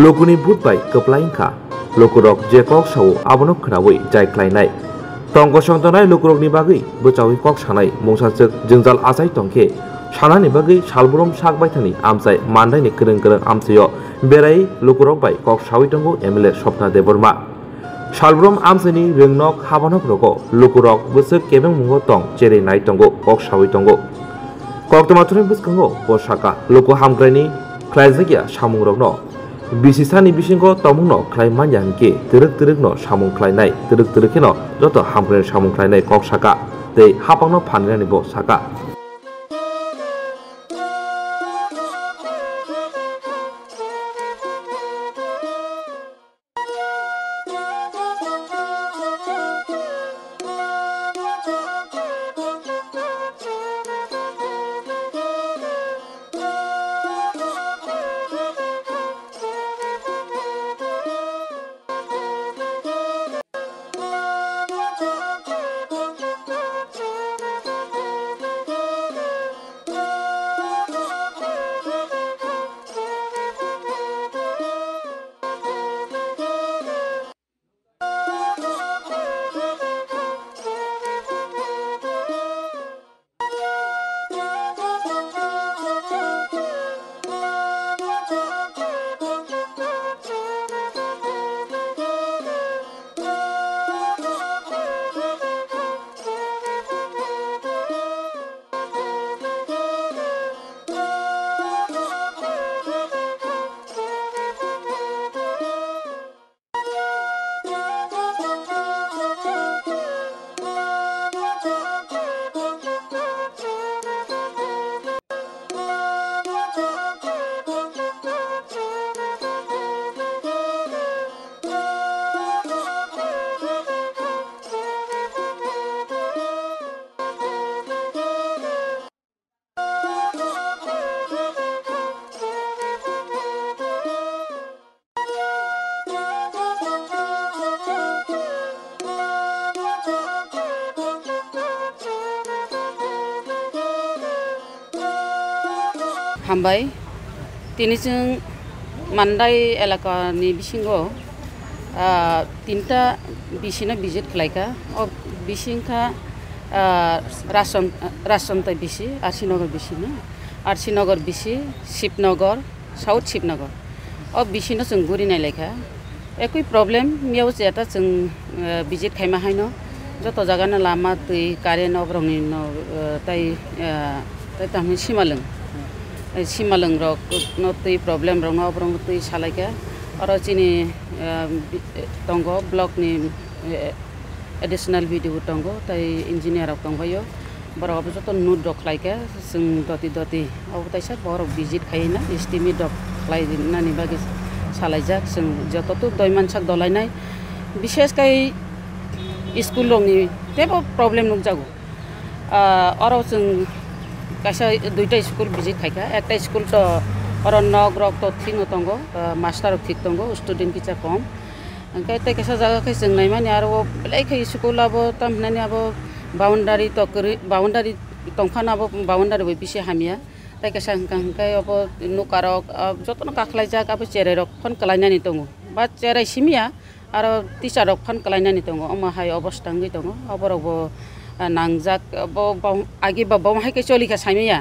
लोकुनि बुधबाय कप्लाइंखा लोकुरक जे कक साव आबनक खनावै जाय क्लाइनाय तंग संतनाय लोकुरकनि बागै बोचावै कक सानाय मौसाजोक जोंजाल आजाय तंखे सानानि बागै सालब्रम सागबायथानि आमसाय मानदायनि गोरों गोरों आमसायो बेराय लोकुरक बाय कक सावै तंगो एमएलए स्वप्ना देबबर्मा सालब्रम आमसानि रोंनक हाबानक रग लोकुरक बोसोर केबें मुंगो तंग जेरै नाय तंगो कक सावै तंगो कक तमाथुनि बुसखांगो बसाका लोको हामग्रायनि ख्लायजागिया सामुंरकनो बिसिसानि बिसिंगो तमुंनो ख्लायमानयानके तिरक तिरकनो सामुं ख्लायनाय तिरक तिरकेनो जत हामग्रायनि सामुं ख्लायनाय कक साका दै हापांनो फानग्रायनि ब साका हामबाय दिनैजों मानदाय एलाकानि बिसिंगो तीनटा बिसिनो विजिट खालायखा बिसिंखा राजसमताय बिसि आरसीनगर बिसिनो आरसीनगर बिसि शिवनगर साउथ शिवनगर बिसिनो जों गुरि नायलायखा एकै प्रब्लेम मियाव जेता जों विजिट खायमा हायनो जत जागानो लामा दै कारेन्ट अब्रंनि ताय तामनि सिमालंग रक नो दै प्रब्लेम रंग अब्रंग दै सालायका और चिनि तंगो ब्लॉक नि एडिशनल वीडियो तंगो ताय इंजीनियर रक तंगयो बरो अब जत नुट दखलायका जों दति अब तायसा बरो विजिट खायना एस्टिमेट दखलाय नानि बागै सालायजाक जों जत तो दयमानसाक दलायनाय विशेष कै स्कूल रंनि जेबो प्रब्लेम नुक जागो और जों कैसा दुईटा स्कूल विजिट खायका एकटा स्कूल तो और नग रक तो ठीक तंगो मास्टर ठीक तंगो स्टूडेंट किचा कम ओंखाय कैसा जगह कै जों नायमानि आरो बेलेग स्कूल अब तामनानि अब बाउंडारी तो बाउंडारी तंखाना अब बाउंडारी बै बिसे हामिया ताय कैसा ओंखाय अब नुकारक जतन काखलायजाक अब चेरे रक फन कलायनानि तंगो बा चेरे सिमिया आरो टीचर रक फन कलायनानि तंगो अमाहाय अवस्था गै तंगो अबरबो नांजाक आगे बावहाय के चलिका सामिया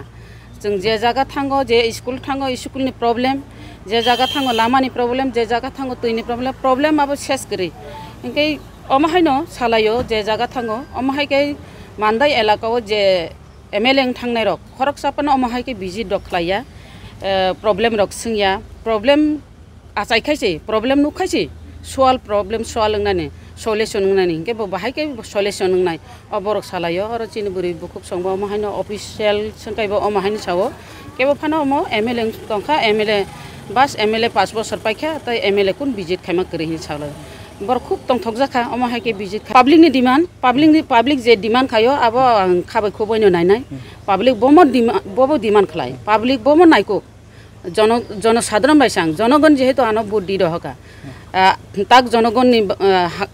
जों जे जागा थांगो जे स्कूल थांगो स्कूलनि प्रब्लेम जे जागा थांगो लामानि प्रब्लेम जे जागा थांगो दैनि प्रब्लेम अब सेस करी इनके अमाहायनो सालायो जे जागा थांगो अमाहाय के मानदाय एलाकाव जे एमएलए थांनाय रक खरक सापन अमाहाय के विजिट दखलाया प्रब्लेम रक सोंया प्रब्लेम आचायखायसे प्रब्लेम नुखायसे सवाल प्रब्लेम सवाल नंनानै सल्यूशन नंनानै के बाहाय के सल्यूशन नंनाय अबरक सालायो और चिनि बुरि बुकुब संबो अमाहायनो ऑफिशियल संकायबो अमाहायनो सावो केबो फानो अमो एमएलए तंखा एमएलए बास एमएलए 5 बोसोर पाइखा त एमएलए कुन विजिट खायमा करिहि सावला बर खूब तंथक जाखा अमाहाय के विजिट पब्लिक नि डिमांड पब्लिक जे डिमांड खायो अब खाबै खोबैनो नायनाय पब्लिक बोमो डिमांड खलाय पब्लिक बोमो नायको जनसाधारण बायसां जनगण जेहेतु आनो बुद्धि रहका ताक जनगणनि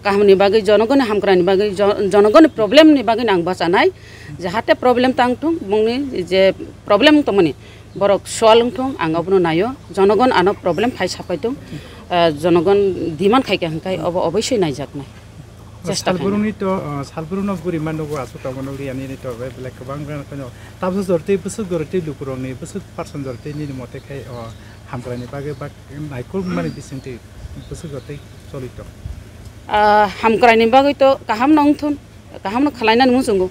कामनि बागै जनगणनि हामग्रानि बागै जनगणनि प्रब्लेमनि बागै आं बाचानाय जाहाथे प्रब्लेम तांगथुं बुंनि जे प्रब्लेम तमनि बरक सवालंथुं आंगावनो नायो जनगण आनो प्रब्लेम फाइ साफायथुं जनगण दिमान खाइके हंखाय अब अवश्य नायजाकनाय चेष्टा सालबुरुनि तो सालबुरुनो बुरिमान नगो आसु तावनो रियानि तो बेलेक गोबां गानो ताबसो जरते बसु गरते लुकुरंनि बसु पार्सन जरते नि मते खाय हामग्रानि बागे बा नायखौ माने बिसिंति बसु गरते सलितो हामग्रानि बागै तो काहाम नंथुन काहाम न खलायनानै मुसुंगो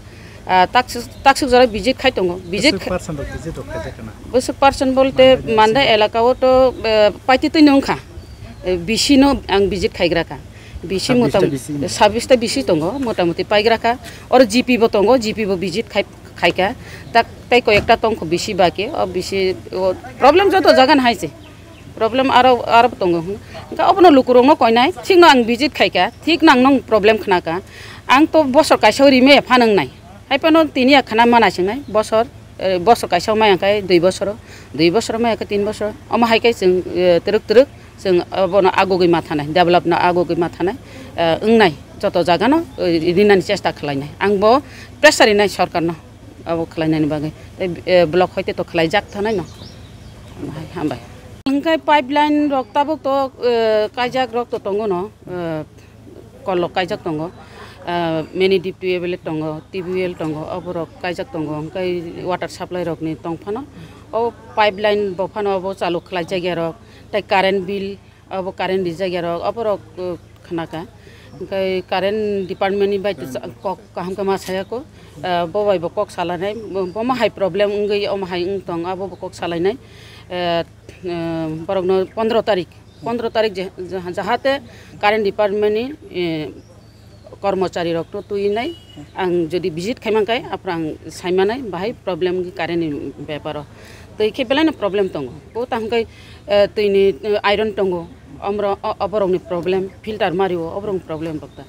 ताक्सु जरा बिजिट खाइ दङ बिजिट पार्सन जरते जे दखाय जाकना बसु पार्सन बोलते मानदा एलाकाव तो पाइति तै नंखा बिसिनो आं बिजिट खाइग्राका बिसि मोटा 26 बिसि दङ मोटामुटी पाइग्राका और जीपी बो दङ जीपी बो बिजिट खाइका ताइ कयेकटा तंखौ बिसि बाके अब बिसि प्रब्लेम जतो जागान हाइसे प्रब्लेम आरो दङ का अपनो लुकुरंनो कयनाय थिक आं बिजिट खाइका थिक नां नं प्रब्लेम खनाका आं तो बसर काइसाव रिमे फानंनाय हाइपनो तिनि खाना मानासिंनाय बसर काइसाव मायाखाय 2 बोसोर मायाखाय 3 बोसोर अमा हाइखाय जों तरक जों बनो आगोगै माथानाय डेभलपना आगोगै माथानाय ओंनाय जत जागानो रिनानि चेष्टा खालायनाय आंबो प्रेसारिनाय सरकारनो अब खालायनायनि बागै ब्लक हयते तो खालाय जाक थानाय न हामबाय ओंखाय पाइपलाइन रक्ताबो तो कायजाक रक्त दङ न कल कायजाक दङ मेनि डिप्टिएबल दङ टिबिएल दङ अब रक कायजाक दङ ओंखाय वाटार साप्लाइ रकनि दंफानो अब पाइपलाइन बफानो अब चालु खालाय जायगा रक ताइ कारेन्ट बिल अब कारेन्ट दि जायगा रक अब रक खनाका ओंखाय कारेन्ट डिपार्टमेन्टनि बायदि कक काहाम का मासायाको बबाय बकक सालायनाय बमा हाइ प्रब्लेम गै अम हाइ दं अब बकक सालायनाय बरगनो 15 तारिख जाहाते कारेन्ट डिपार्टमेन्टनि कर्मचारी रक्तो तुइनाय आं जदि विजिट खाइमांखाय आफ्रा आं साइमानाय बाहाय प्रब्लेम कारेन्टनि बेपार तै खेबेलानो प्रब्लेम दङ बो तांखाय तैनि आयरन दङ अमर अबरंनि प्रब्लेम फिल्टार मारियो अबरंनि प्रब्लेम बक्ता